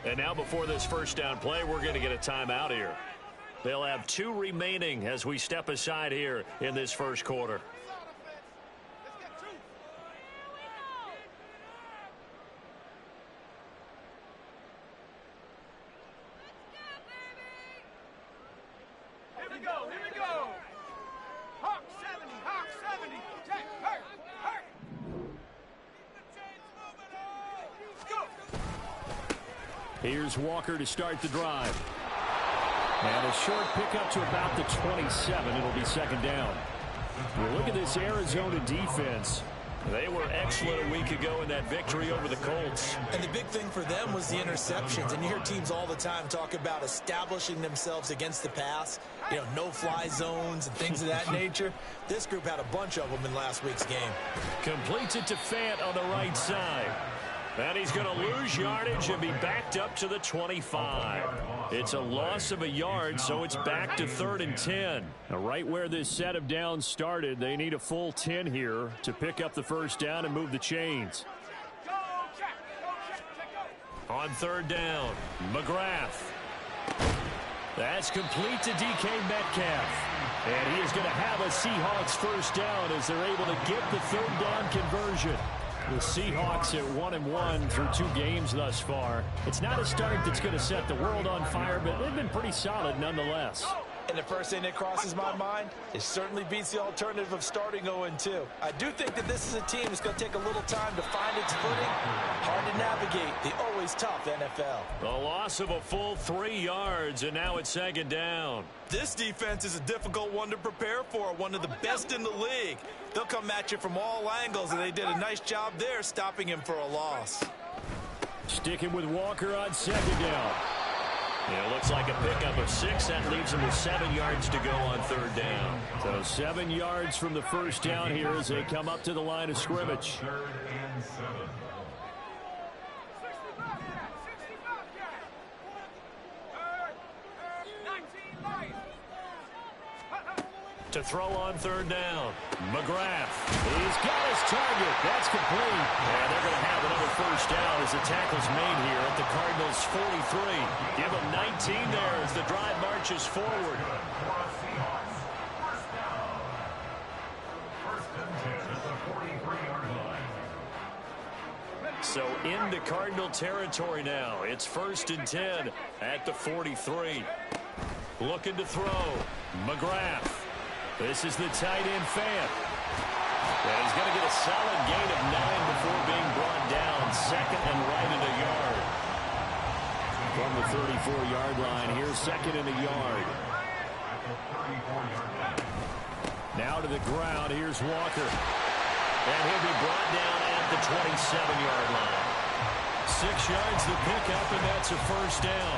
And now before this first down play, we're going to get a timeout here. They'll have 2 remaining as we step aside here in this first quarter. Here's Walker to start the drive. And a short pickup to about the 27. It'll be second down. Well, look at this Arizona defense. They were excellent a week ago in that victory over the Colts. And the big thing for them was the interceptions. And you hear teams all the time talk about establishing themselves against the pass. You know, no-fly zones and things of that nature. This group had a bunch of them in last week's game. Completes it to Fant on the right side. And he's going to lose yardage and be backed up to the 25. It's a loss of a yard, so it's back to 3rd and 10. Now, right where this set of downs started, they need a full 10 here to pick up the first down and move the chains. On 3rd down, McGrath. That's complete to DK Metcalf. And he is going to have a Seahawks first down as they're able to get the 3rd down conversion. The Seahawks at 1-1 through 2 games thus far. It's not a start that's going to set the world on fire, but they've been pretty solid nonetheless. And the first thing that crosses my mind, it certainly beats the alternative of starting 0-2. I do think that this is a team that's going to take a little time to find its footing. Hard to navigate the always tough NFL. The loss of a full 3 yards, and now it's 2nd down. This defense is a difficult one to prepare for, one of the best in the league. They'll come at you from all angles, and they did a nice job there stopping him for a loss. Sticking with Walker on 2nd down. Yeah, it looks like a pickup of 6. That leaves him with 7 yards to go on 3rd down. So 7 yards from the first down here as they come up to the line of scrimmage. To throw on 3rd down, McGrath. He's got his target. That's complete. And they're going to have another first down as the tackle's made here at the Cardinals' 43. Give them 19 there as the drive marches forward. So into Cardinal territory now. It's 1st and 10 at the 43. Looking to throw, McGrath. This is the tight end Fant. And he's going to get a solid gain of 9 before being brought down. 2nd and right at a yard. From the 34-yard line, here's 2nd and a yard. Now to the ground, here's Walker. And he'll be brought down at the 27-yard line. 6 yards the pickup, and that's a first down.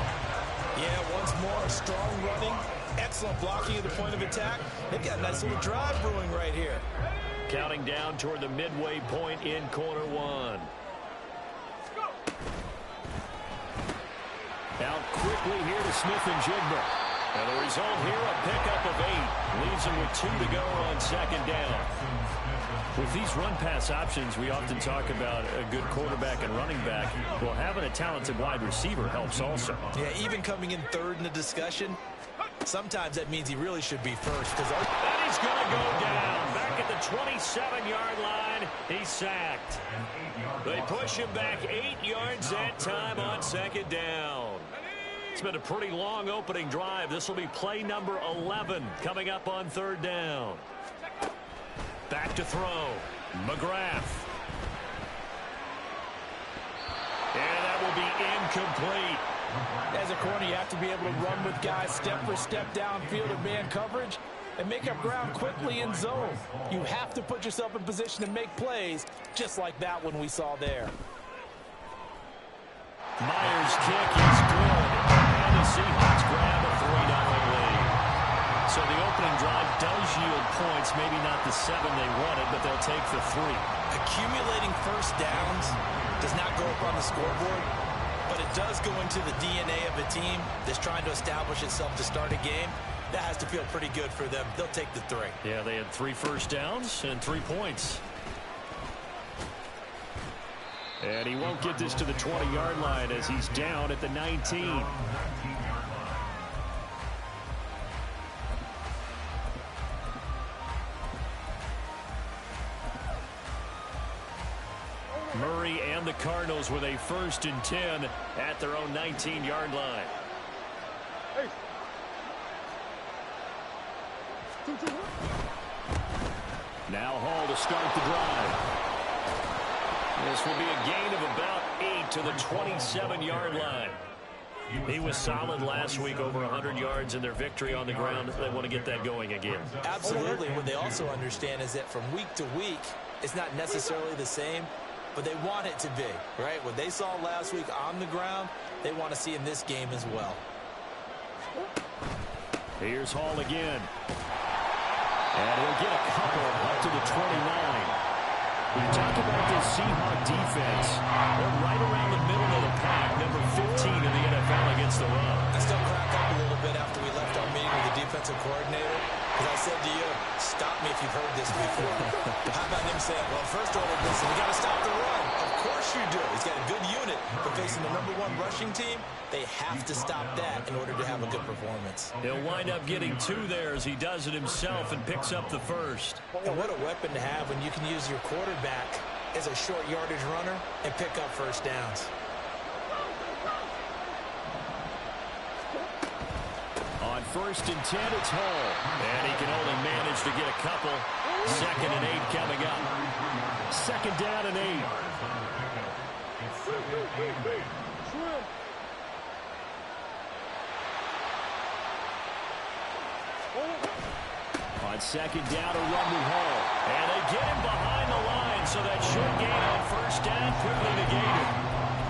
Yeah, once more, strong running. Excellent blocking at the point of attack. They've got a nice little drive brewing right here. Counting down toward the midway point in quarter 1. Out quickly here to Smith and Jigba. And the result here, a pickup of 8. Leaves him with 2 to go on 2nd down. With these run-pass options, we often talk about a good quarterback and running back. Well, having a talented wide receiver helps also. Yeah, even coming in 3rd in the discussion, sometimes that means he really should be first. And he's going to go down. Back at the 27-yard line, he's sacked. They push him back 8 yards that time on 2nd down. It's been a pretty long opening drive. This will be play number 11 coming up on 3rd down. Back to throw, McGrath. And that will be incomplete. As a corner, you have to be able to run with guys step for step downfield in man coverage and make up ground quickly in zone. You have to put yourself in position to make plays, just like that one we saw there. Myers' kick is good. And the Seahawks grab a 3-0 lead. So the opening drive does yield points, maybe not the 7 they wanted, but they'll take the 3. Accumulating first downs does not go up on the scoreboard, but it does go into the DNA of a team that's trying to establish itself to start a game. That has to feel pretty good for them. They'll take the 3. Yeah, they had 3 first downs and 3 points. And he won't get this to the 20-yard line as he's down at the 19. Murray and the Cardinals with a 1st and 10 at their own 19-yard line. Now Hall to start the drive. This will be a gain of about 8 to the 27-yard line. He was solid last week, over 100 yards in their victory on the ground. They want to get that going again. Absolutely. What they also understand is that from week to week, it's not necessarily the same, but they want it to be, right? What they saw last week on the ground, they want to see in this game as well. Here's Hall again. And he'll get a couple up to the 29. We talk about this Seahawks defense. They're right around the middle of the pack, number 15 in the NFL against the run. I still crack up a little bit after we left our meeting with the defensive coordinator, because I said to you, stop me if you've heard this before. How about him saying, well, first order of business, we got to stop the run. Of course you do. He's got a good unit, but facing the #1 rushing team, they have to stop that in order to have a good performance. He'll wind up getting 2 there as he does it himself and picks up the 1st. And what a weapon to have when you can use your quarterback as a short yardage runner and pick up 1st downs. On 1st and 10, it's Hall. And he can only manage to get a couple. 2nd and 8 coming up. 2nd down and 8. On 2nd down, a run with Hall. And they get him behind the line, so that short gain on 1st down quickly negated.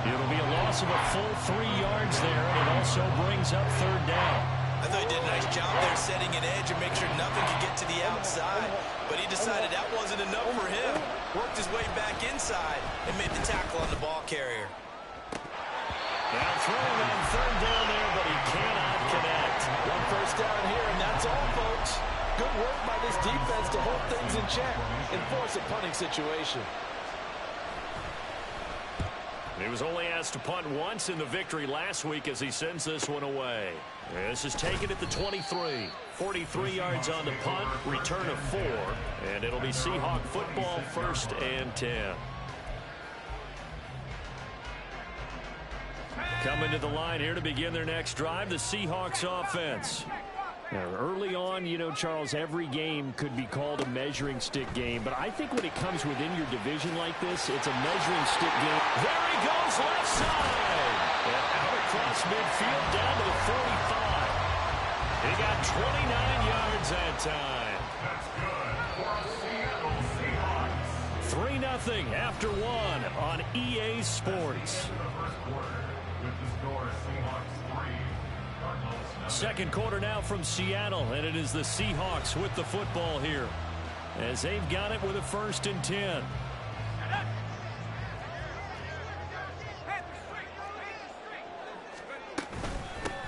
It'll be a loss of a full 3 yards there, and it also brings up 3rd down. I thought he did a nice job there setting an edge and make sure nothing could get to the outside. But he decided that wasn't enough for him. Worked his way back inside and made the tackle on the ball carrier. Now throwing on 3rd down there, but he cannot connect. 1 first down here, and that's all, folks. Good work by this defense to hold things in check and force a punting situation. He was only asked to punt once in the victory last week as he sends this one away. This is taken at the 23. 43 yards on the punt, return of 4, and it'll be Seahawk football, 1st and 10. Coming to the line here to begin their next drive, the Seahawks offense. Now, early on, you know, Charles, every game could be called a measuring stick game, but I think when it comes within your division like this, it's a measuring stick game. There he goes, left side! And out across midfield, down to the 45. He got 29 yards that time. 3-0 after 1 on EA Sports. 2nd quarter now from Seattle, and it is the Seahawks with the football here as they've got it with a 1st and 10.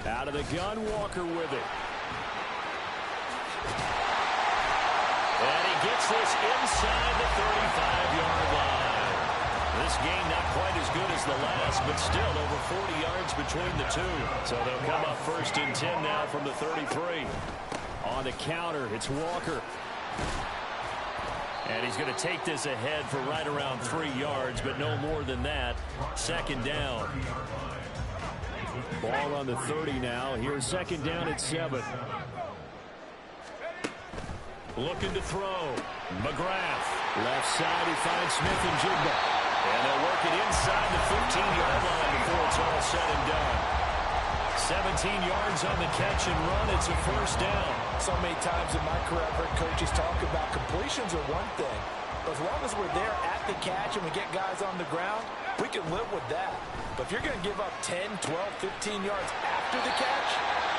Out of the gun, Walker with it. And he gets this inside the 35-yard line. This game not quite as good as the last, but still over 40 yards between the two. So they'll come up 1st and 10 now from the 33. On the counter, it's Walker. And he's going to take this ahead for right around 3 yards, but no more than that. 2nd down. Ball on the 30 now. Here's 2nd down at 7. Looking to throw. McGrath. Left side, he finds Smith and Jigba. And they'll work it inside the 15-yard line before it's all said and done. 17 yards on the catch and run. It's a 1st down. So many times in my career, I've heard coaches talk about completions are one thing. But as long as we're there at the catch and we get guys on the ground, we can live with that. But if you're going to give up 10, 12, 15 yards after the catch,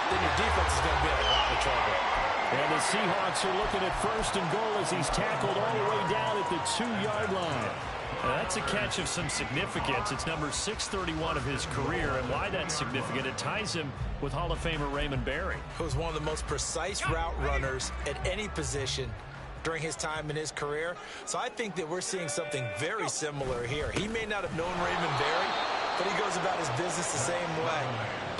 then your defense is going to be in a lot of trouble. And the Seahawks are looking at 1st and goal as he's tackled all the way down at the 2-yard line. That's a catch of some significance. It's number 631 of his career, and why that's significant, it ties him with Hall of Famer Raymond Berry. Who's one of the most precise route runners at any position during his time in his career. So I think that we're seeing something very similar here. He may not have known Raymond Berry, but he goes about his business the same way.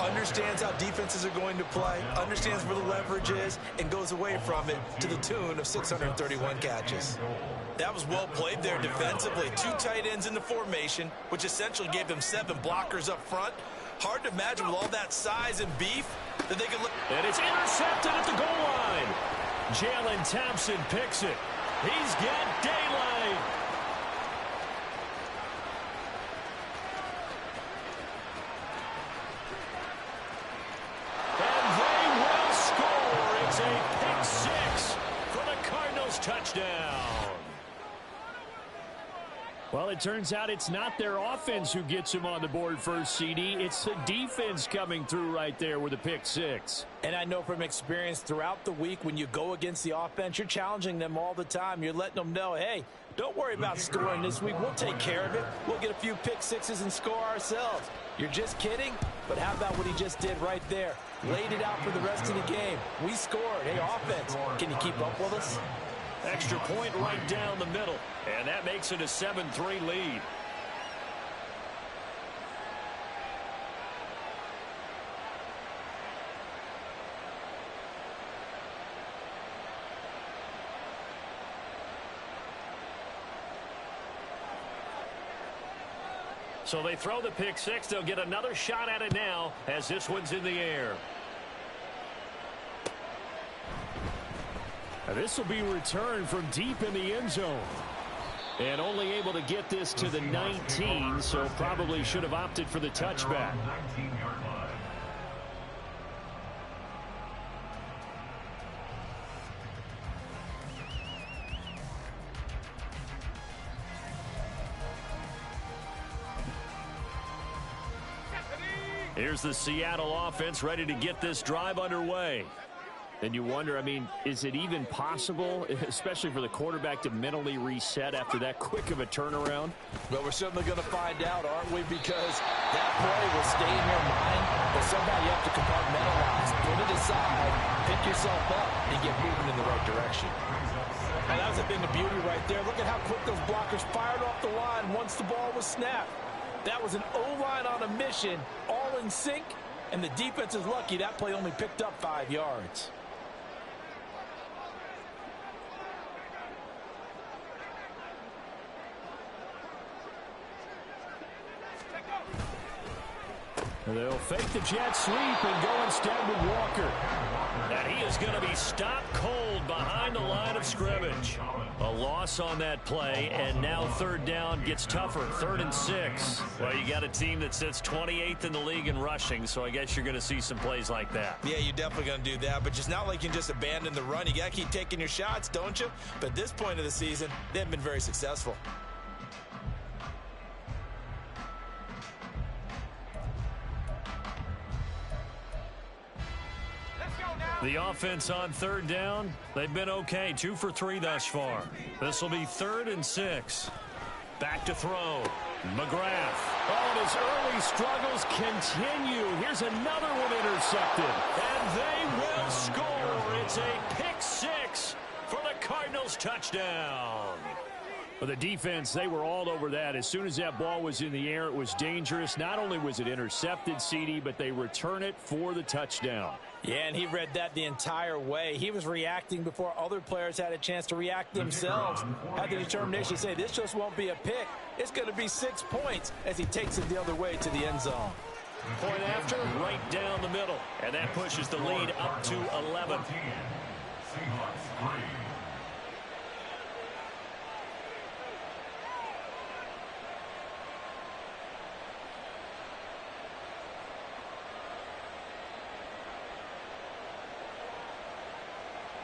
Understands how defenses are going to play, understands where the leverage is, and goes away from it to the tune of 631 catches. That was well played there defensively. 2 tight ends in the formation, which essentially gave them 7 blockers up front. Hard to imagine with all that size and beef that they could look. And it's intercepted at the goal line. Jalen Thompson picks it. He's got daylight. And they will score. It's a pick 6 for the Cardinals touchdown. Well, it turns out it's not their offense who gets him on the board first, CD. It's the defense coming through right there with a pick 6. And I know from experience throughout the week, when you go against the offense, you're challenging them all the time. You're letting them know, hey, don't worry about scoring this week. We'll take care of it. We'll get a few pick 6s and score ourselves. You're just kidding? But how about what he just did right there? Laid it out for the rest of the game. We scored. Hey, offense, can you keep up with us? Extra point right down the middle. And that makes it a 7-3 lead. So they throw the pick 6. They'll get another shot at it now as this one's in the air. This will be returned from deep in the end zone. And only able to get this to the 19, so probably should have opted for the touchback. Here's the Seattle offense ready to get this drive underway. And you wonder, I mean, is it even possible, especially for the quarterback, to mentally reset after that quick of a turnaround? Well, we're certainly going to find out, aren't we? Because that play will stay in your mind, but somehow you have to compartmentalize, put it aside, pick yourself up, and get moving in the right direction. And that was a thing of beauty right there. Look at how quick those blockers fired off the line once the ball was snapped. That was an O-line on a mission, all in sync, and the defense is lucky that play only picked up 5 yards. They'll fake the jet sweep and go instead with Walker. And he is going to be stopped cold behind the line of scrimmage. A loss on that play, and now third down gets tougher. 3rd and 6. Well, you got a team that sits 28th in the league in rushing, so I guess you're going to see some plays like that. Yeah, you're definitely going to do that, but just not like you can just abandon the run. You got to keep taking your shots, don't you? But at this point of the season, they haven't been very successful. The offense on 3rd down, they've been okay. 2 for 3 thus far. This will be 3rd and 6. Back to throw. McGrath. Oh, and his early struggles continue. Here's another one intercepted. And they will score. It's a pick 6 for the Cardinals touchdown. But the defense, they were all over that. As soon as that ball was in the air, it was dangerous. Not only was it intercepted, CD, but they return it for the touchdown. Yeah, and he read that the entire way. He was reacting before other players had a chance to react themselves. Had the determination to say, this just won't be a pick. It's going to be 6 points as he takes it the other way to the end zone. Point after, right down the middle. And that pushes the lead up to 11.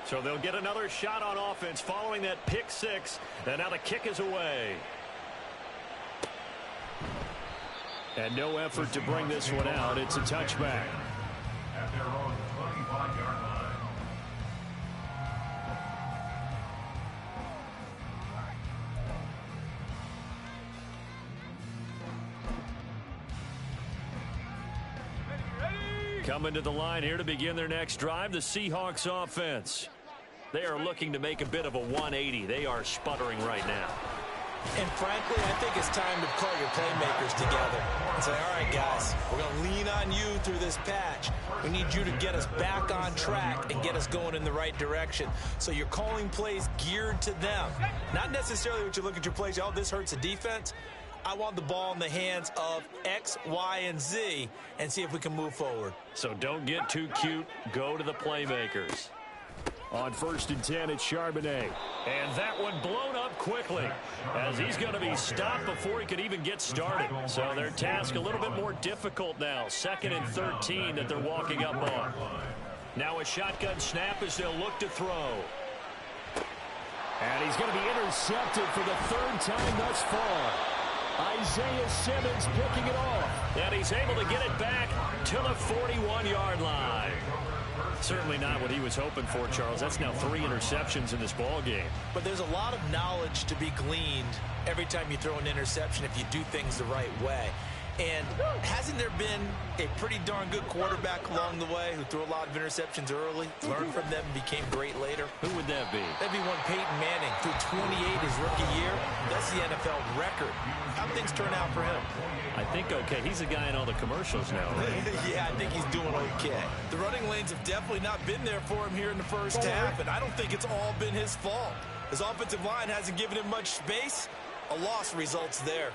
So they'll get another shot on offense following that pick 6. And now the kick is away. And no effort to bring this one out. It's a touchback. At their own 25-yard line. Coming to the line here to begin their next drive, the Seahawks offense. They are looking to make a bit of a 180. They are sputtering right now. And frankly, I think it's time to call your playmakers together and say, all right, guys, we're going to lean on you through this patch. We need you to get us back on track and get us going in the right direction. So you're calling plays geared to them. Not necessarily what you look at your plays, oh, this hurts the defense. I want the ball in the hands of X, Y, and Z and see if we can move forward. So don't get too cute. Go to the playmakers. On 1st and 10, it's Charbonnet. And that one blown up quickly as he's going to be stopped before he could even get started. So their task a little bit more difficult now. 2nd and 13 that they're walking up on. Now a shotgun snap as they'll look to throw. And he's going to be intercepted for the 3rd time thus far. Isaiah Simmons picking it off. And he's able to get it back to the 41-yard line. Certainly not what he was hoping for, Charles. That's now 3 interceptions in this ball game. But there's a lot of knowledge to be gleaned every time you throw an interception if you do things the right way. And hasn't there been a pretty darn good quarterback along the way who threw a lot of interceptions early, learned from them, and became great later? Who would that be? That'd be one Peyton Manning, threw 28 his rookie year. That's the NFL record. How'd things turn out for him? I think okay. He's the guy in all the commercials now, right? Yeah, I think he's doing okay. The running lanes have definitely not been there for him here in the first half, and I don't think it's all been his fault. His offensive line hasn't given him much space. A loss results there.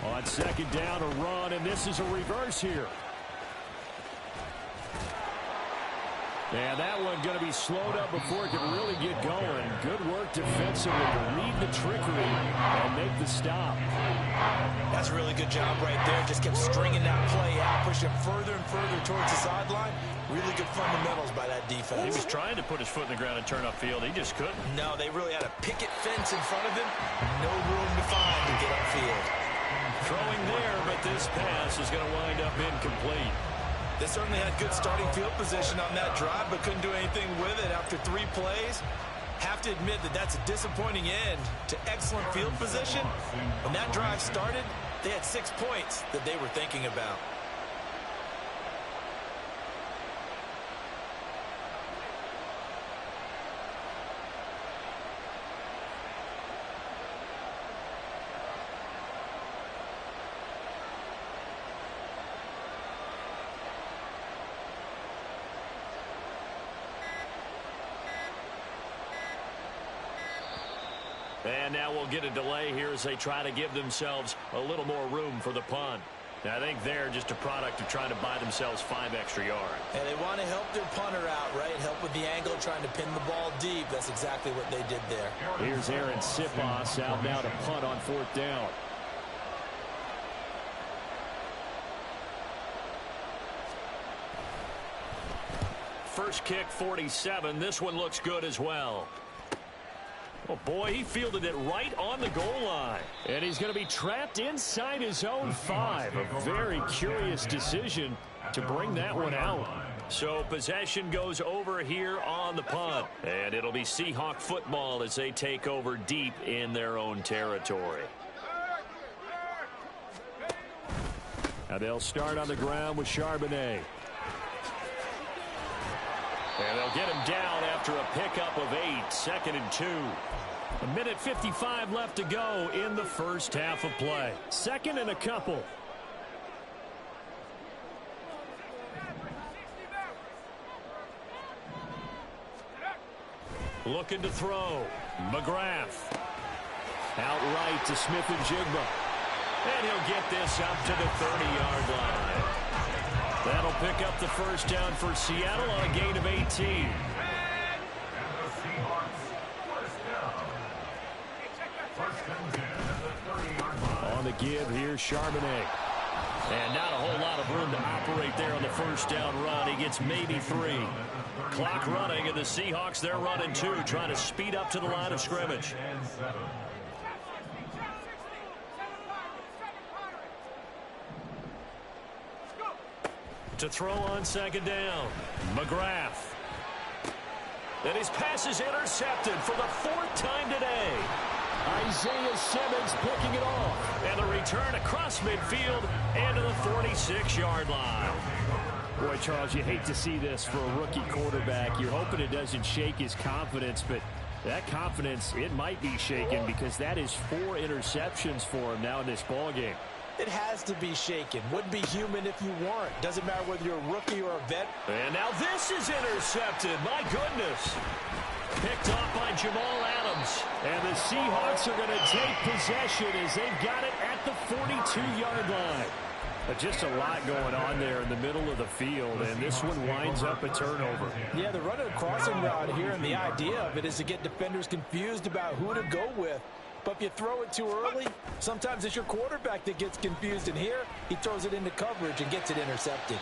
On 2nd down, a run, and this is a reverse here. And that one going to be slowed up before it can really get going. Good work defensively to read the trickery and make the stop. That's a really good job right there. Just kept stringing that play out, pushing further and further towards the sideline. Really good fundamentals by that defense. He was trying to put his foot in the ground and turn upfield. He just couldn't. No, they really had a picket fence in front of him. No room to find to get upfield. Throwing there, but this pass is going to wind up incomplete. They certainly had good starting field position on that drive, but couldn't do anything with it after 3 plays. Have to admit that that's a disappointing end to excellent field position. When that drive started, they had 6 points that they were thinking about. And now we'll get a delay here as they try to give themselves a little more room for the punt. Now, I think they're just a product of trying to buy themselves 5 extra yards. And they want to help their punter out, right? Help with the angle, trying to pin the ball deep. That's exactly what they did there. Here's Aaron Siposs out now to punt on 4th down. First kick, 47. This one looks good as well. Oh, boy, he fielded it right on the goal line. And he's going to be trapped inside his own 5. A very curious decision to bring that one out. So possession goes over here on the punt. And it'll be Seahawk football as they take over deep in their own territory. Now they'll start on the ground with Charbonnet. And they'll get him down after a pickup of 8, 2nd and 2. 1:55 left to go in the first half of play. 2nd and a couple. Looking to throw. McGrath. Outright to Smith-Njigba. And he'll get this up to the 30-yard line. That'll pick up the first down for Seattle on a gain of 18. On the give here, Charbonnet. And not a whole lot of room to operate there on the first down run. He gets maybe 3. Clock running, and the Seahawks, they're running 2, trying to speed up to the line of scrimmage. To throw on 2nd down. McGrath. And his pass is intercepted for the 4th time today. Isaiah Simmons picking it off. And a return across midfield and to the 46-yard line. Boy, Charles, you hate to see this for a rookie quarterback. You're hoping it doesn't shake his confidence, but that confidence, it might be shaken because that is 4 interceptions for him now in this ballgame. It has to be shaken. Wouldn't be human if you weren't. Doesn't matter whether you're a rookie or a vet. And now this is intercepted. My goodness. Picked off by Jamal Adams. And the Seahawks are going to take possession as they've got it at the 42-yard line. Just a lot going on there in the middle of the field, and this one winds up a turnover. Yeah, they're running a crossing route here, and the idea of it is to get defenders confused about who to go with. But if you throw it too early, sometimes it's your quarterback that gets confused, and here he throws it into coverage and gets it intercepted.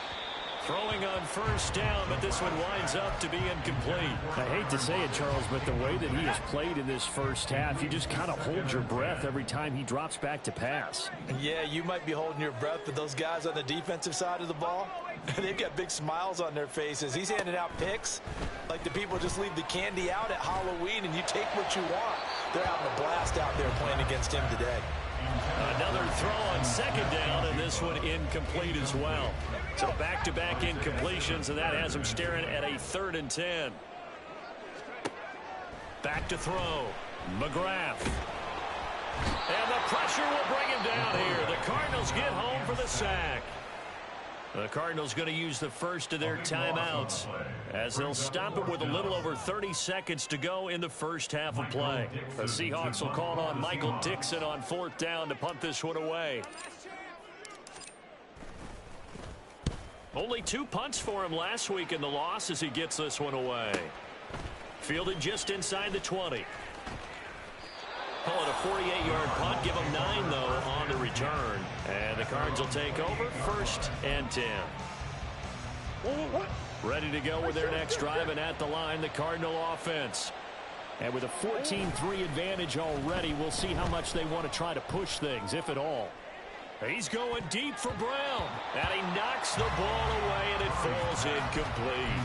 Throwing on first down, but this one winds up to be incomplete. I hate to say it, Charles, but the way that he has played in this first half, you just kind of hold your breath every time he drops back to pass. Yeah, you might be holding your breath, but those guys on the defensive side of the ball, they've got big smiles on their faces. He's handing out picks like the people just leave the candy out at Halloween and you take what you want. They're having a blast out there playing against him today. Another throw on second down, and this one incomplete as well. So back-to-back incompletions, and that has him staring at a 3rd and 10. Back to throw. McGrath. And the pressure will bring him down here. The Cardinals get home for the sack. The Cardinals going to use the first of their timeouts as they'll stop it with a little over 30 seconds to go in the first half of play. The Seahawks will call on Michael Dixon on 4th down to punt this one away. Only 2 punts for him last week in the loss as he gets this one away. Fielded just inside the 20. Call it a 48-yard punt. Give them 9, though, on the return. And the Cards will take over 1st and 10. Ready to go with their next drive, and at the line, the Cardinal offense. And with a 14-3 advantage already, we'll see how much they want to try to push things, if at all. He's going deep for Brown. And he knocks the ball away, and it falls incomplete.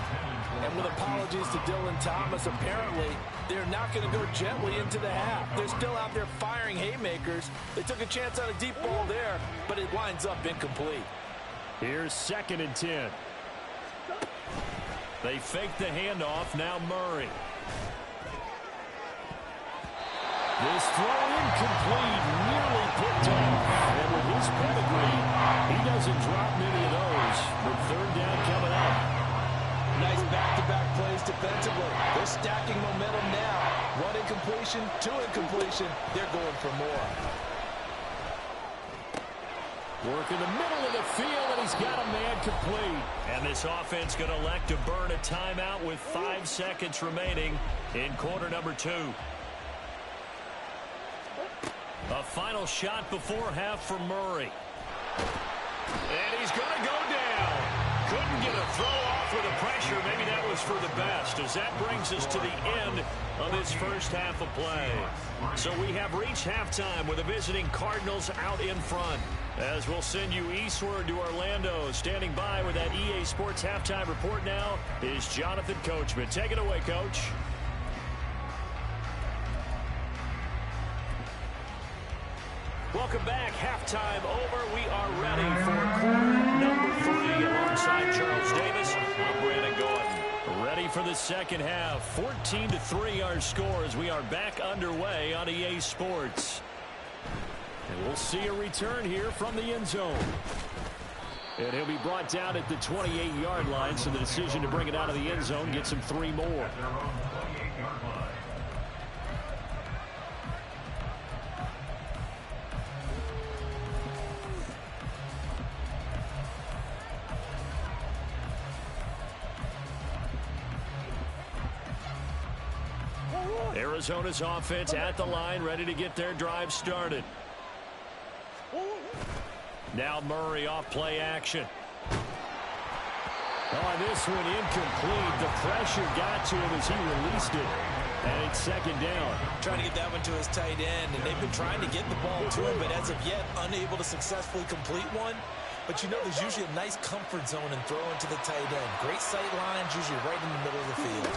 And with apologies to Dylan Thomas, apparently they're not going to go gently into the half. They're still out there firing haymakers. They took a chance on a deep ball there, but it winds up incomplete. Here's 2nd and 10. They fake the handoff. Now Murray. This throw incomplete, nearly picked off. And with his pedigree, he doesn't drop many of those. With 3rd down coming up. Nice back-to-back plays defensively. They're stacking momentum now. 1 incompletion, 2 incompletion. They're going for more. Work in the middle of the field, and he's got a man complete. And this offense going to elect to burn a timeout with 5 seconds remaining in quarter number 2. A final shot before half for Murray. And he's going to go down. Couldn't get a throw off with the pressure. Maybe that was for the best, as that brings us to the end of this first half of play. So we have reached halftime with the visiting Cardinals out in front. As we'll send you eastward to Orlando. Standing by with that EA Sports halftime report now is Jonathan Coachman. Take it away, Coach. Welcome back. Halftime over. We are ready for quarter number 3 alongside Charles Davis. I'm Brandon Gordon. Ready for the second half. 14-3 our score as we are back underway on EA Sports. And we'll see a return here from the end zone. And he'll be brought down at the 28-yard line, so the decision to bring it out of the end zone gets him 3 more. Arizona's offense at the line, ready to get their drive started. Now Murray off play action. Oh, this one incomplete. The pressure got to him as he released it. And it's 2nd down. Trying to get that one to his tight end, and they've been trying to get the ball to him, but as of yet, unable to successfully complete one. But you know, there's usually a nice comfort zone in throwing to the tight end. Great sight lines, usually right in the middle of the field.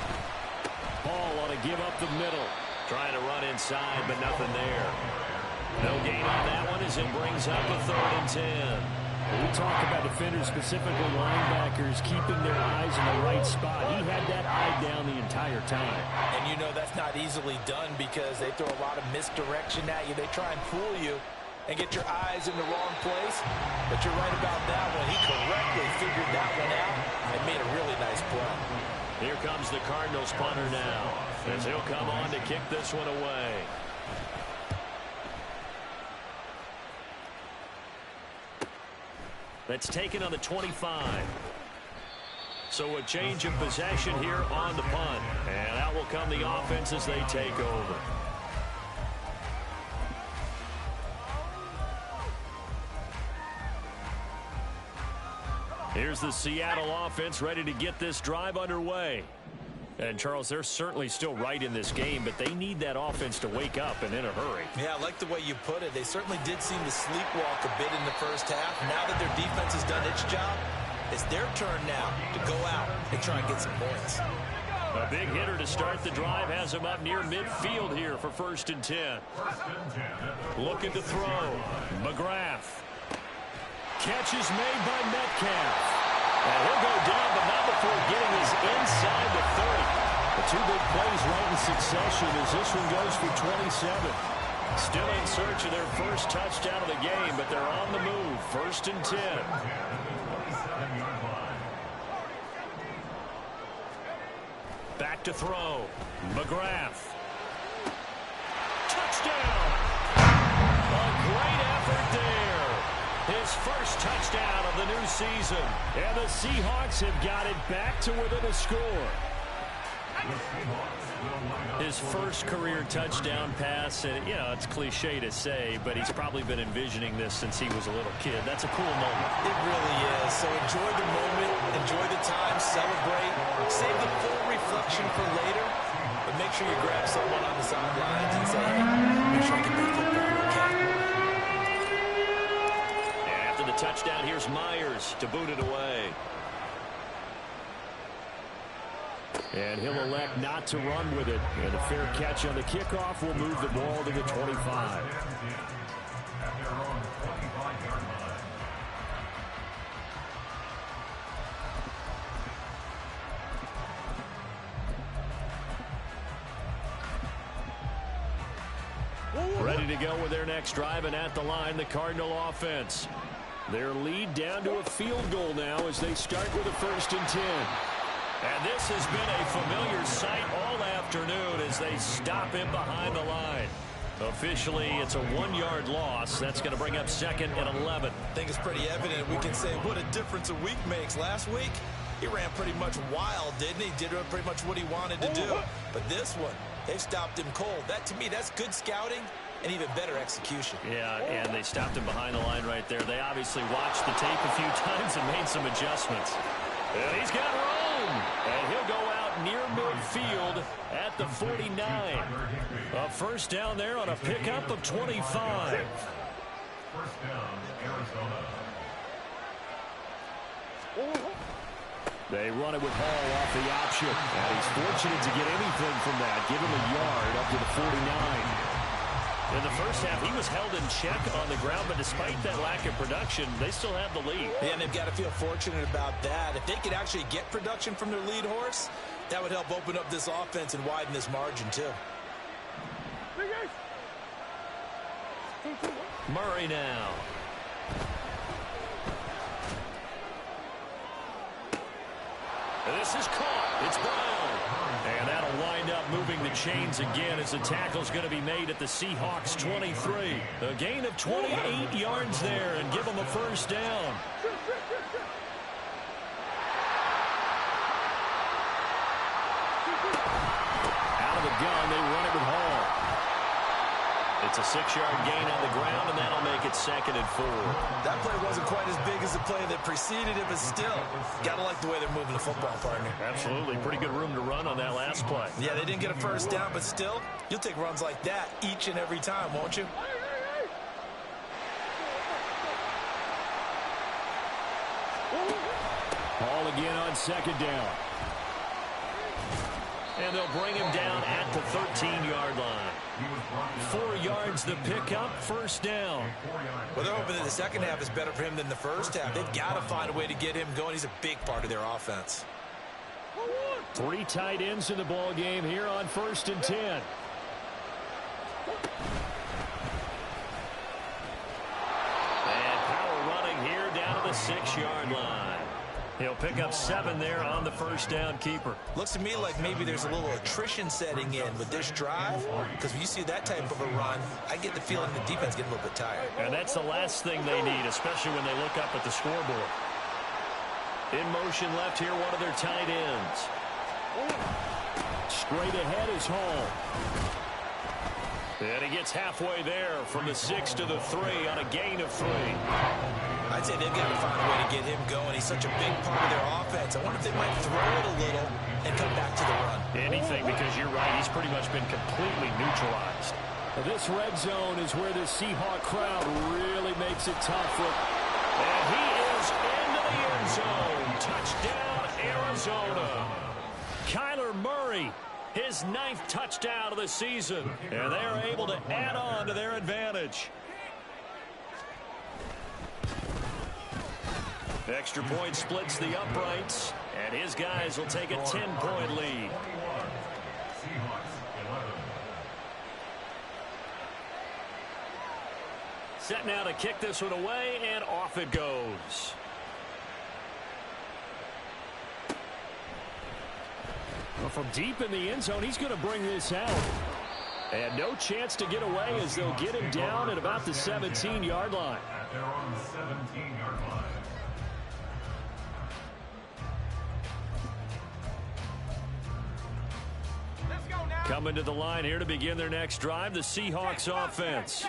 Ball ought to give up the middle. Trying to run inside, but nothing there. No gain on that one as it brings up a 3rd and 10. We talk about defenders, specifically linebackers, keeping their eyes in the right spot. He had that eye down the entire time. And you know that's not easily done because they throw a lot of misdirection at you. They try and fool you and get your eyes in the wrong place. But you're right about that one. He correctly figured that one out and made a really nice play. Here comes the Cardinals punter now, as he'll come on to kick this one away. That's taken on the 25. So a change of possession here on the punt. And out will come the offense as they take over. Here's the Seattle offense ready to get this drive underway. And, Charles, they're certainly still right in this game, but they need that offense to wake up and in a hurry. Yeah, I like the way you put it. They certainly did seem to sleepwalk a bit in the first half. Now that their defense has done its job, it's their turn now to go out and try and get some points. A big hitter to start the drive has him up near midfield here for 1st and 10. Looking to throw. McGrath. Catch is made by Metcalf. And he'll go down, but not before getting his inside the 30. The two big plays right in succession as this one goes for 27. Still in search of their first touchdown of the game, but they're on the move. 1st and 10. Back to throw. McGrath. Touchdown! A great effort there. His first touchdown of the new season. And the Seahawks have got it back to within a score. His first career touchdown pass, and you know, it's cliche to say, but he's probably been envisioning this since he was a little kid. That's a cool moment. It really is. So enjoy the moment, enjoy the time, celebrate, save the full reflection for later, but make sure you grab someone on the sidelines and say, hey, make sure I get that football, okay? After the touchdown, here's Myers to boot it away. And he'll elect not to run with it. And a fair catch on the kickoff will move the ball to the 25. Ready to go with their next drive, and at the line, the Cardinal offense. Their lead down to a field goal now as they start with a 1st and 10. And this has been a familiar sight all afternoon as they stop him behind the line. Officially, it's a 1-yard loss. That's going to bring up 2nd and 11. I think it's pretty evident. We can say what a difference a week makes. Last week, he ran pretty much wild, didn't he? Did pretty much what he wanted to do. But this one, they've stopped him cold. That, to me, that's good scouting and even better execution. Yeah, and they stopped him behind the line right there. They obviously watched the tape a few times and made some adjustments. And he's got room. And he'll go out near midfield at the 49. A 1st down there on a pickup of 25. 1st down, Arizona. They run it with Hall off the option. And he's fortunate to get anything from that. Give him a yard up to the 49. In the first half, he was held in check on the ground, but despite that lack of production, they still have the lead. Yeah, and they've got to feel fortunate about that. If they could actually get production from their lead horse, that would help open up this offense and widen this margin, too. Murray now. And this is caught. It's Brown. And that'll wind up moving the chains again as the tackle's going to be made at the Seahawks 23. A gain of 28 yards there and give them a 1st down. Out of the gun, they run it with Hall. It's a 6-yard gain on the ground, and that'll make it 2nd and 4. That play wasn't quite as big as the play that preceded it, but still, got to like the way they're moving the football, partner. Absolutely. Pretty good room to run on that last play. Yeah, they didn't get a 1st down, but still, you'll take runs like that each and every time, won't you? Hall again on 2nd down. And they'll bring him down at the 13-yard line. 4 yards the pickup, first down. Well, they're hoping that the second half is better for him than the first half. They've got to find a way to get him going. He's a big part of their offense. 3 tight ends in the ball game here on 1st and 10. And power running here down to the 6-yard line. He'll pick up 7 there on the first down keeper. Looks to me like maybe there's a little attrition setting in with this drive, because when you see that type of a run, I get the feeling the defense getting a little bit tired. And that's the last thing they need, especially when they look up at the scoreboard. In motion left here, one of their tight ends. Straight ahead is Hall. And he gets halfway there from the 6 to the 3 on a gain of 3. I'd say they've got to find a way to get him going. He's such a big part of their offense. I wonder if they might throw it a little and come back to the run. Anything, because you're right, he's pretty much been completely neutralized. This red zone is where the Seahawk crowd really makes it tough for him. And he is into the end zone. Touchdown, Arizona. Kyler Murray, his 9th touchdown of the season. And they are able to add on to their advantage. Extra point splits the uprights, and his guys will take a 10-point lead. Set now to kick this one away, and off it goes. Well, from deep in the end zone, he's going to bring this out. And no chance to get away as they'll get him down at about the 17-yard line. They're on the 17-yard line. Coming to the line here to begin their next drive, the Seahawks offense.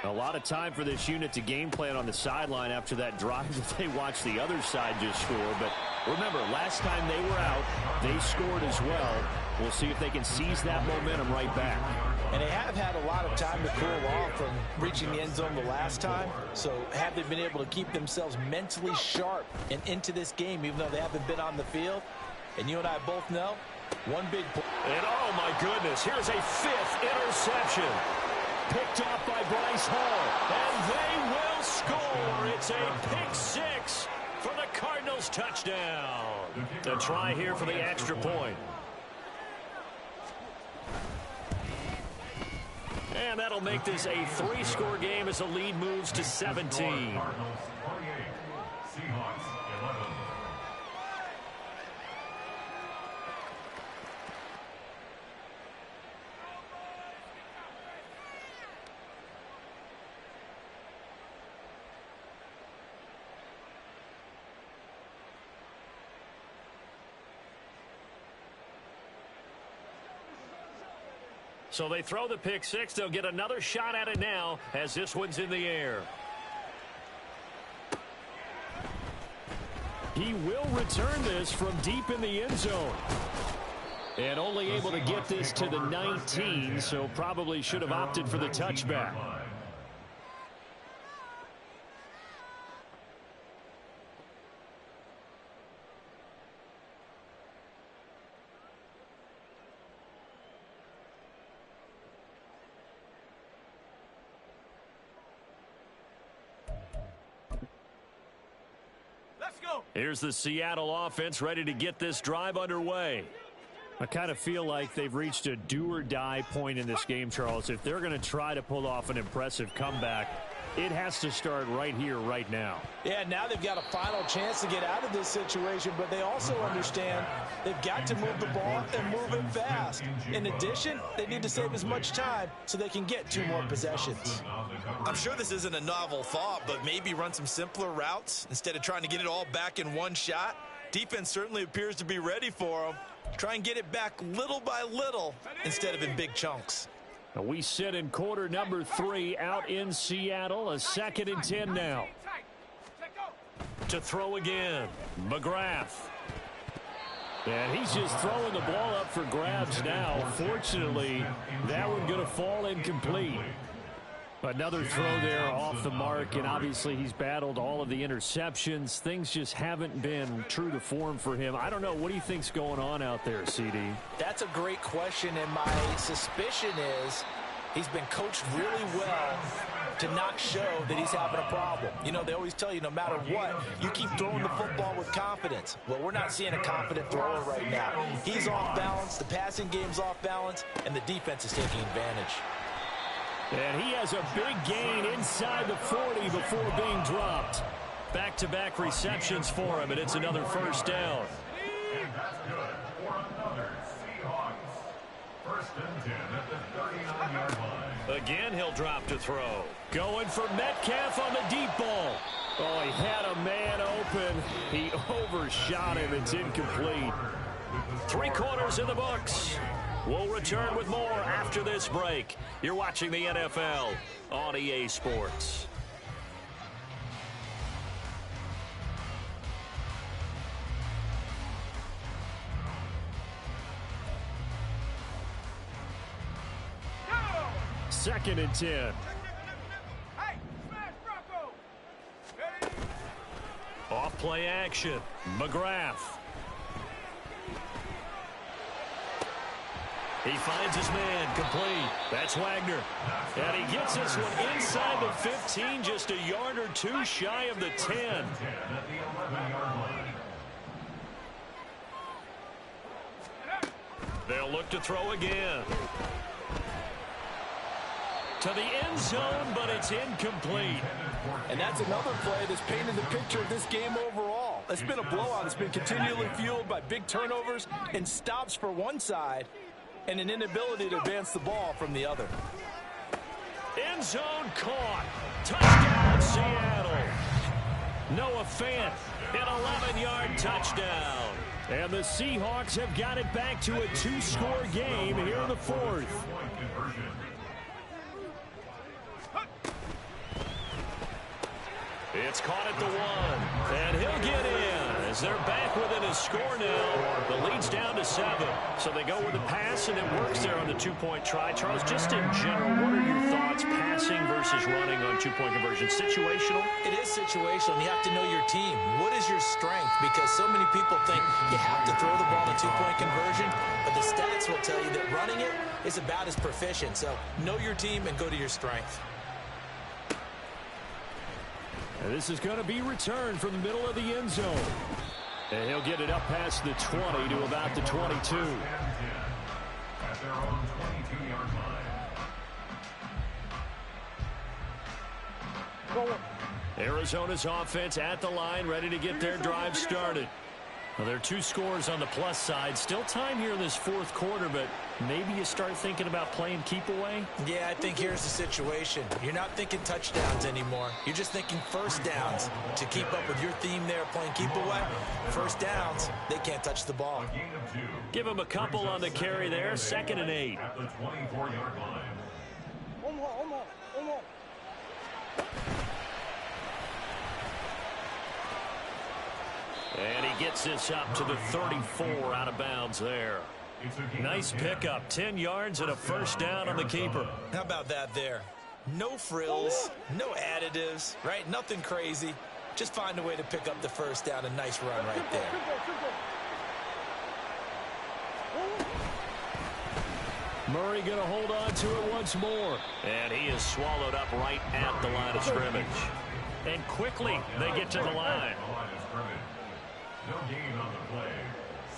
A lot of time for this unit to game plan on the sideline after that drive that they watched the other side just score. But remember, last time they were out, they scored as well. We'll see if they can seize that momentum right back. And they have had a lot of time to cool off from reaching the end zone the last time. So have they been able to keep themselves mentally sharp and into this game, even though they haven't been on the field? And you and I both know, one big play. And oh my goodness, here's a 5th interception. Picked off by Bryce Hall. And they will score. It's a pick 6 for the Cardinals touchdown. A try here for the extra point. And that'll make this a 3-score game as the lead moves to 17. Cardinals 48, Seahawks 11. So they throw the pick 6. They'll get another shot at it now as this one's in the air. He will return this from deep in the end zone. And only able to get this to the 19, so probably should have opted for the touchback. Here's the Seattle offense ready to get this drive underway. I kind of feel like they've reached a do-or-die point in this game, Charles. If they're going to try to pull off an impressive comeback, it has to start right here, right now. Yeah, now they've got a final chance to get out of this situation, but they also understand they've got to move the ball and move it fast. In addition, they need to save as much time so they can get 2 more possessions. I'm sure this isn't a novel thought, but maybe run some simpler routes instead of trying to get it all back in one shot. Defense certainly appears to be ready for them. Try and get it back little by little instead of in big chunks. We sit in quarter number 3 out in Seattle. A 2nd and 10 now. To throw again, McGrath. And he's just throwing the ball up for grabs now. Fortunately, that one going to fall incomplete. Another throw there off the mark, and obviously he's battled all of the interceptions. Things just haven't been true to form for him. I don't know. What do you think's going on out there, CD? That's a great question, and my suspicion is he's been coached really well to not show that he's having a problem. You know, they always tell you no matter what, you keep throwing the football with confidence. Well, we're not seeing a confident thrower right now. He's off balance, the passing game's off balance, and the defense is taking advantage. And he has a big gain inside the 40 before being dropped. Back-to-back receptions for him, and it's another first down. And that's good for another Seahawks. First and 10 at the 39-yard line. Again, he'll drop to throw. Going for Metcalf on the deep ball. Oh, he had a man open. He overshot him. It's incomplete. 3 quarters in the books. We'll return with more after this break. You're watching the NFL on EA Sports. Second and 10. Off play action. McGrath. He finds his man, complete. That's Wagner. And he gets this one inside the 15, just a yard or two shy of the 10. They'll look to throw again. To the end zone, but it's incomplete. And that's another play that's painted the picture of this game overall. It's been a blowout. It's been continually fueled by big turnovers and stops for one side, and an inability to advance the ball from the other. End zone caught. Touchdown, Seattle. Noah Fant, an 11-yard touchdown. And the Seahawks have got it back to a 2-score game here in the 4th. It's caught at the 1, and he'll get in as they're back within a score now. The lead's down to 7, so they go with a pass, and it works there on the 2-point try. Charles, just in general, what are your thoughts passing versus running on 2-point conversion? Situational? It is situational. You have to know your team. What is your strength? Because so many people think you have to throw the ball in a 2-point conversion, but the stats will tell you that running it is about as proficient. So know your team and go to your strength. And this is going to be returned from the middle of the end zone. And he'll get it up past the 20 to about the 22. At their own 22-yard line. Arizona's offense at the line, ready to get their drive started. Well, there are 2 scores on the plus side. Still time here in this 4th quarter, but maybe you start thinking about playing keep away? Yeah, I think here's the situation. You're not thinking touchdowns anymore. You're just thinking first downs. To keep up with your theme there, playing keep away, first downs, they can't touch the ball. Give him a couple on the carry there, 2nd and 8. At the 24-yard line. And he gets this up to the 34 out of bounds there. Nice pickup, 10 yards and a first down on the keeper. How about that there? No frills, no additives, right? Nothing crazy. Just find a way to pick up the first down. A nice run right there. Murray going to hold on to it once more. And he is swallowed up right at the line of scrimmage. And quickly they get to the line. No gain on the play.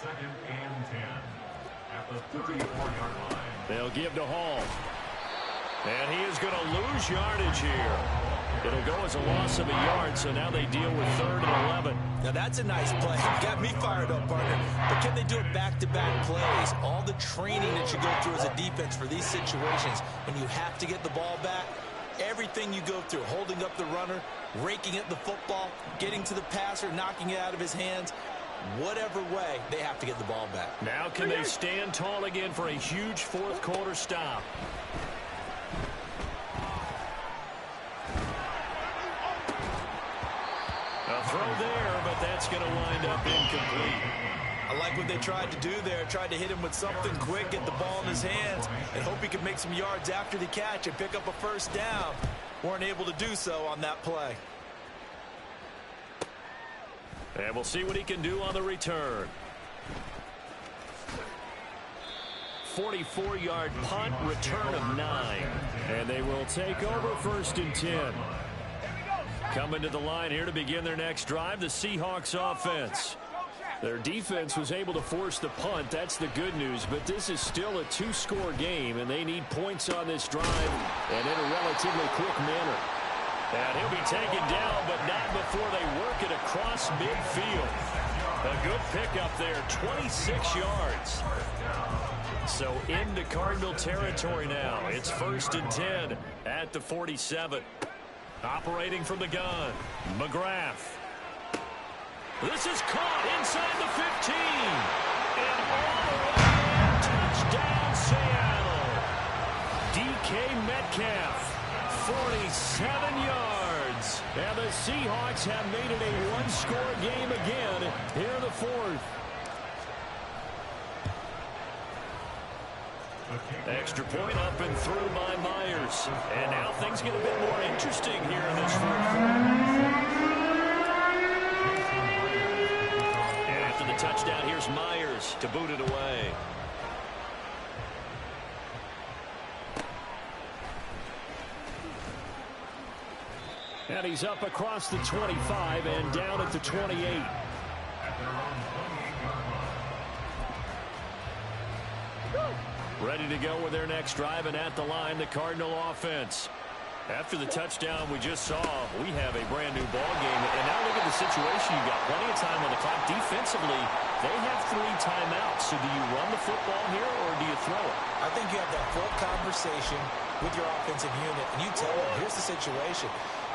2nd and 10. At the 34-yard line. They'll give to Hall. And he is going to lose yardage here. It'll go as a loss of a yard, so now they deal with 3rd and 11. Now that's a nice play. Got me fired up, partner. But can they do it back-to-back plays? All the training that you go through as a defense for these situations, when you have to get the ball back, everything you go through, holding up the runner, raking at the football, getting to the passer, knocking it out of his hands, whatever way, they have to get the ball back. Now can they stand tall again for a huge 4th quarter stop? A throw there, but that's going to wind up incomplete. I like what they tried to do there. Tried to hit him with something quick, get the ball in his hands, and hope he could make some yards after the catch and pick up a first down. Weren't able to do so on that play. And we'll see what he can do on the return. 44-yard punt, return of 9. And they will take over 1st and 10. Coming to the line here to begin their next drive, the Seahawks offense. Their defense was able to force the punt. That's the good news. But this is still a 2-score game, and they need points on this drive and in a relatively quick manner. And he'll be taken down, but not before they work it across midfield. A good pickup there, 26 yards. So into Cardinal territory now. It's 1st and 10 at the 47. Operating from the gun, McGrath. This is caught inside the 15. And all the way in, touchdown Seattle. DK Metcalf, 47 yards. And the Seahawks have made it a 1-score game again here in the 4th. Extra point up and through by Myers. And now things get a bit more interesting here in this 4th quarter. And after the touchdown, here's Myers to boot it away. And he's up across the 25 and down at the 28. Ready to go with their next drive, and at the line, the Cardinal offense. After the touchdown we just saw, we have a brand-new ball game. And now look at the situation. You've got plenty of time on the clock. Defensively, they have 3 timeouts. So do you run the football here, or do you throw it? I think you have that full conversation with your offensive unit, and you tell them, here's the situation.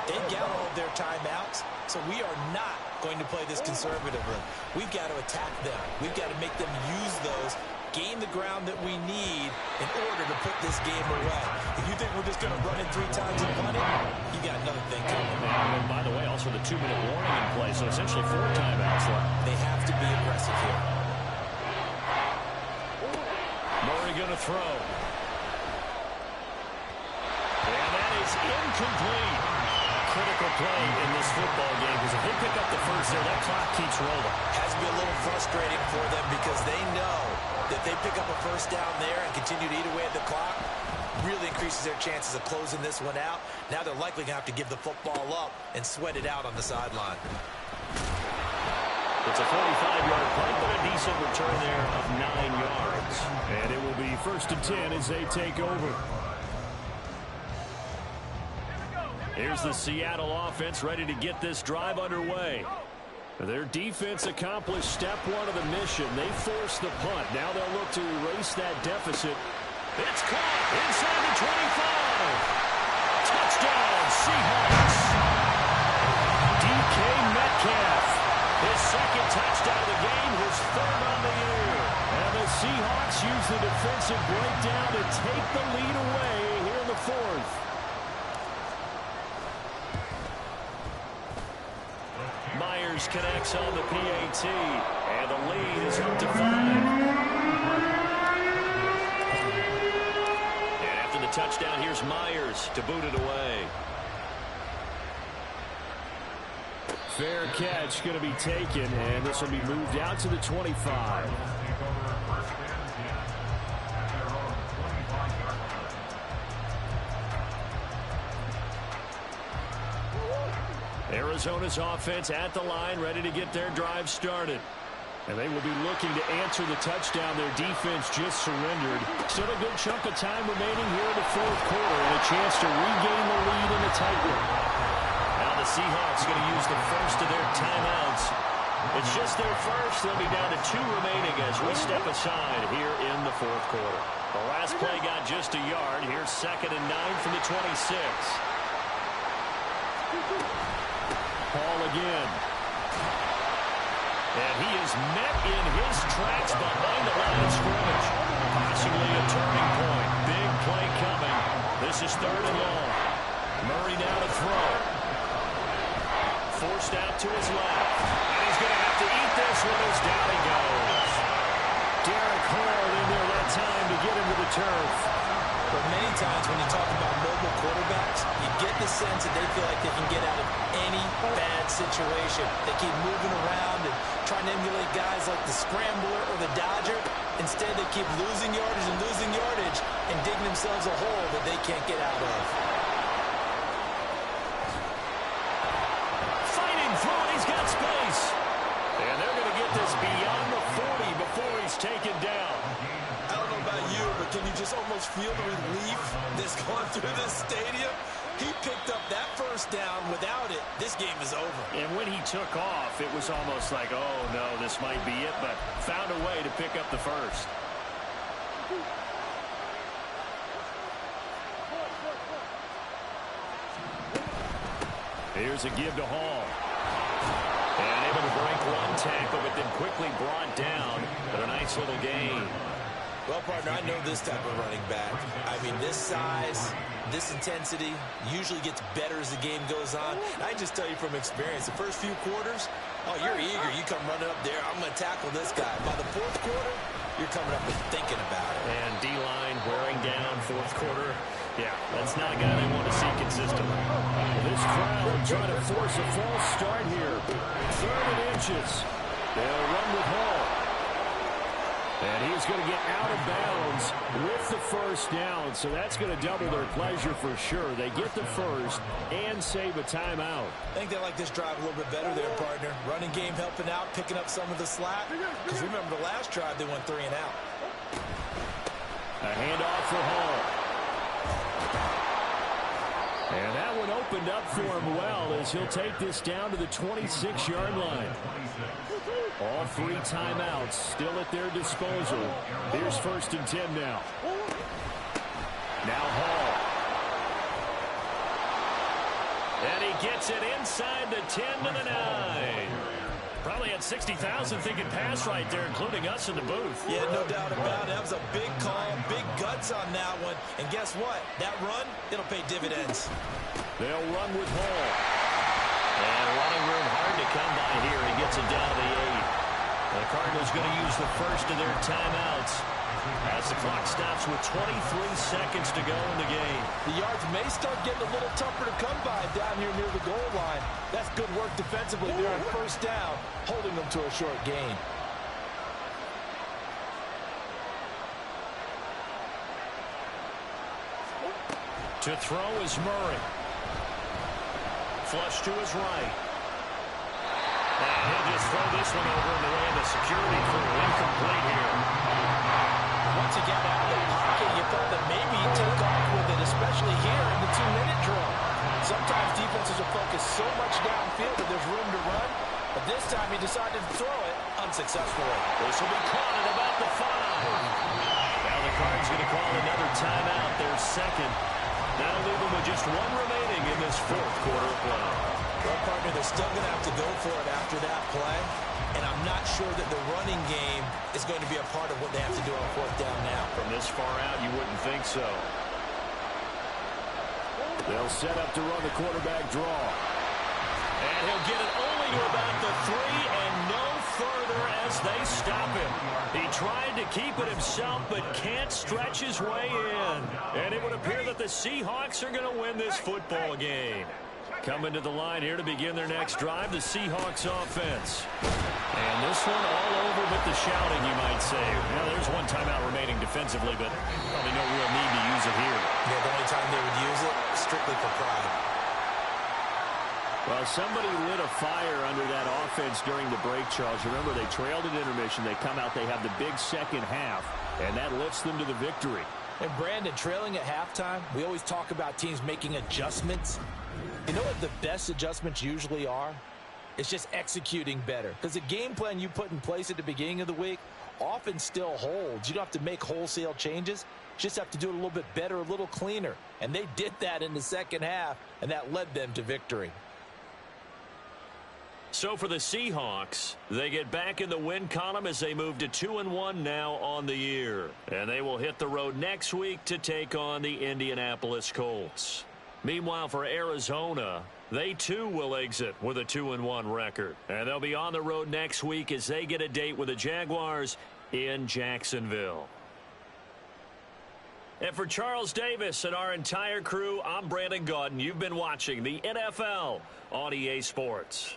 They've got all of their timeouts, so we are not going to play this conservatively. We've got to attack them. We've got to make them use those, gain the ground that we need in order to put this game away. If you think we're just going to run it 3 times and punt it, you got another thing coming. And by the way, also the 2-minute warning in play, so essentially 4 timeouts left. They have to be aggressive here. Murray going to throw. And that is incomplete. Critical play in this football game, because if they pick up the first there, that clock keeps rolling. Has to be a little frustrating for them, because they know that they pick up a first down there and continue to eat away at the clock, really increases their chances of closing this one out. Now they're likely going to have to give the football up and sweat it out on the sideline. It's a 45-yard punt, but a decent return there of 9 yards. And it will be 1st and 10 as they take over. Here's the Seattle offense ready to get this drive underway. Their defense accomplished step 1 of the mission. They forced the punt. Now they'll look to erase that deficit. It's caught inside the 25. Touchdown, Seahawks. DK Metcalf, his 2nd touchdown of the game, his 3rd on the year. And the Seahawks use the defensive breakdown to take the lead away here in the 4th. Myers connects on the PAT, and the lead is up to 5. And after the touchdown, here's Myers to boot it away. Fair catch going to be taken, and this will be moved out to the 25. Arizona's offense at the line, ready to get their drive started. And they will be looking to answer the touchdown their defense just surrendered. Still a good chunk of time remaining here in the 4th quarter, and a chance to regain the lead in the tight one. Now the Seahawks going to use the first of their timeouts. It's just their first. They'll be down to 2 remaining as we step aside here in the 4th quarter. The last play got just a yard. Here's 2nd and 9 from the 26. Paul again. And he is met in his tracks behind the line of scrimmage. Possibly a turning point. Big play coming. This is 3rd and long. Murray now to throw. Forced out to his left. And he's going to have enough to eat this one as down he goes. Derek Hall in there that time to get him to the turf. But many times when you talk about mobile quarterbacks, you get the sense that they feel like they can get out of any bad situation. They keep moving around and trying to emulate guys like the Scrambler or the Dodger. Instead, they keep losing yardage and digging themselves a hole that they can't get out of. Fighting through it, he's got space. And they're going to get this beyond the 40 before he's taken down. I don't know about you, but can you just almost feel the relief that's going through this stadium? He picked up that first down. Without it, this game is over. And when he took off, it was almost like, oh, no, this might be it, but found a way to pick up the first. Here's a give to Hall. And able to break one tackle, but then quickly brought down. But a nice little gain. Well, partner, I know this type of running back. I mean, this size, this intensity usually gets better as the game goes on. I just tell you from experience, the first few quarters, oh, you're eager. You come running up there, I'm going to tackle this guy. By the fourth quarter, you're coming up and thinking about it. And D-line wearing down fourth quarter. Yeah, that's not a guy they want to see consistently. This crowd trying to force a false start here. 3rd and inches. They'll run with Hall. And he's going to get out of bounds with the first down, so that's going to double their pleasure for sure. They get the first and save a timeout. I think they like this drive a little bit better there, partner. Running game helping out, picking up some of the slack. Because remember, the last drive, they went 3 and out. A handoff for Hall. And that one opened up for him well as he'll take this down to the 26-yard line. All 3 timeouts still at their disposal. Here's 1st and 10 now. Now Hall. And he gets it inside the 10 to the 9. Probably had 60,000 thinking pass right there, including us in the booth. Yeah, no doubt about it. That was a big call, big guts on that one. And guess what? That run, it'll pay dividends. They'll run with Hall. And running room hard to come by here. He gets it down to the 8. The Cardinals going to use the first of their timeouts as the clock stops with 23 seconds to go in the game. The yards may start getting a little tougher to come by down here near the goal line. That's good work defensively there on first down, holding them to a short gain. To throw is Murray. Flush to his right. And he'll just throw this one over in the way of the security crew. Incomplete here. Once he got out of the pocket, you thought that maybe he'd take off with it, especially here in the 2-minute drill. Sometimes defenses are focused so much downfield that there's room to run, but this time he decided to throw it unsuccessfully. This will be caught at about the 5. Now the Cards going to call another timeout, their second. That'll leave them with just 1 remaining in this 4th quarter of play. Well, partner, they're still going to have to go for it after that play. And I'm not sure that the running game is going to be a part of what they have to do on 4th down now. From this far out, you wouldn't think so. They'll set up to run the quarterback draw. And he'll get it only to about the 3 and no further as they stop him. He tried to keep it himself but can't stretch his way in. And it would appear that the Seahawks are going to win this football game. Coming to the line here to begin their next drive, the Seahawks offense. And this one all over with the shouting, you might say. Now, there's 1 timeout remaining defensively, but probably no real need to use it here. Yeah, the only time they would use it, strictly for pride. Well, somebody lit a fire under that offense during the break, Charles. Remember, they trailed at intermission. They come out, they have the big second half, and that lifts them to the victory. And Brandon, trailing at halftime, we always talk about teams making adjustments. You know what the best adjustments usually are? It's just executing better. Because the game plan you put in place at the beginning of the week often still holds. You don't have to make wholesale changes. You just have to do it a little bit better, a little cleaner. And they did that in the second half, and that led them to victory. So for the Seahawks, they get back in the win column as they move to 2-1 now on the year. And they will hit the road next week to take on the Indianapolis Colts. Meanwhile, for Arizona, They, too, will exit with a 2-1 record. And they'll be on the road next week as they get a date with the Jaguars in Jacksonville. And for Charles Davis and our entire crew, I'm Brandon Gaudin. You've been watching the NFL on EA Sports.